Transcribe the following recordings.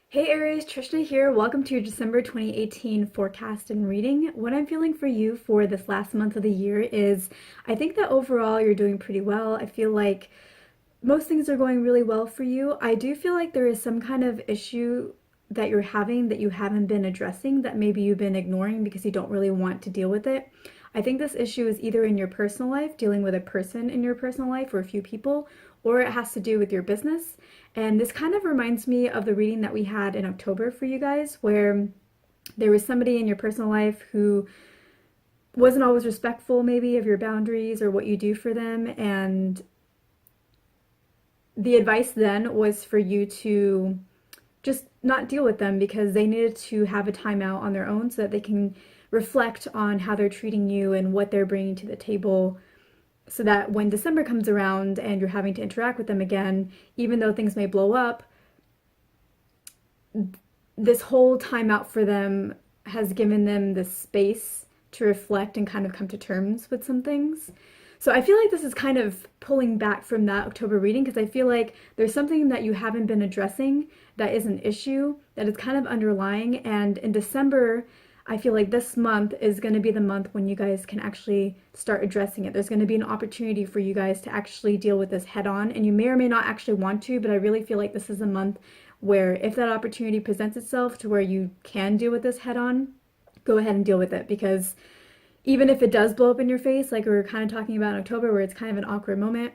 Hey Aries, Trishna here. Welcome to your December 2018 forecast and reading. What I'm feeling for you for this last month of the year is I think that overall you're doing pretty well. I feel like most things are going really well for you. I do feel like there is some kind of issue that you're having that you haven't been addressing that maybe you've been ignoring because you don't really want to deal with it. I think this issue is either in your personal life, dealing with a person in your personal life or a few people, or it has to do with your business. And this kind of reminds me of the reading that we had in October for you guys, where there was somebody in your personal life who wasn't always respectful, maybe, of your boundaries or what you do for them. And the advice then was for you to just not deal with them because they needed to have a timeout on their own so that they can reflect on how they're treating you and what they're bringing to the table, so that when December comes around and you're having to interact with them again, even though things may blow up, this whole timeout for them has given them the space to reflect and kind of come to terms with some things. So I feel like this is kind of pulling back from that October reading because I feel like there's something that you haven't been addressing that is an issue that is kind of underlying. And in December, I feel like this month is going to be the month when you guys can actually start addressing it. There's going to be an opportunity for you guys to actually deal with this head on. And you may or may not actually want to, but I really feel like this is a month where if that opportunity presents itself to where you can deal with this head on, go ahead and deal with it, because even if it does blow up in your face, like we were kind of talking about in October, where it's kind of an awkward moment,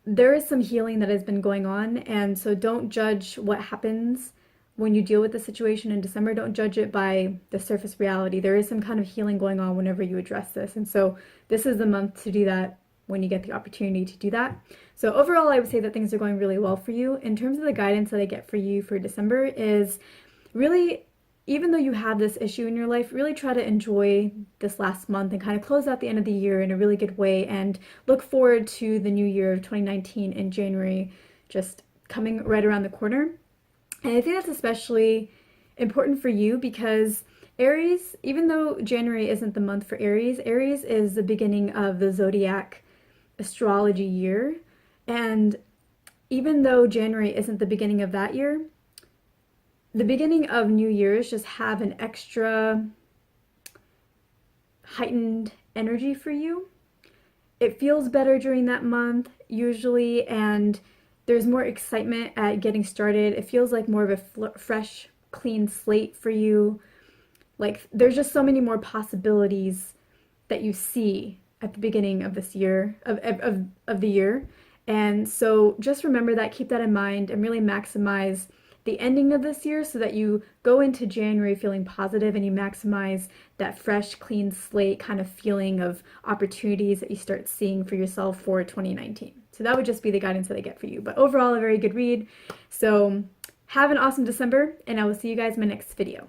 there is some healing that has been going on. And so don't judge what happens when you deal with the situation in December. Don't judge it by the surface reality. There is some kind of healing going on whenever you address this. And so this is the month to do that when you get the opportunity to do that. So overall, I would say that things are going really well for you. In terms of the guidance that I get for you for December is really, even though you have this issue in your life, really try to enjoy this last month and kind of close out the end of the year in a really good way and look forward to the new year of 2019 in January, just coming right around the corner. And I think that's especially important for you because Aries, even though January isn't the month for Aries, Aries is the beginning of the zodiac astrology year. And even though January isn't the beginning of that year, the beginning of New Year's just have an extra heightened energy for you. It feels better during that month usually, and there's more excitement at getting started. It feels like more of a fresh, clean slate for you. Like there's just so many more possibilities that you see at the beginning of this year, of the year. And so just remember that, keep that in mind, and really maximize the ending of this year so that you go into January feeling positive and you maximize that fresh, clean slate kind of feeling of opportunities that you start seeing for yourself for 2019. So that would just be the guidance that I get for you. But overall, a very good read. So have an awesome December, and I will see you guys in my next video.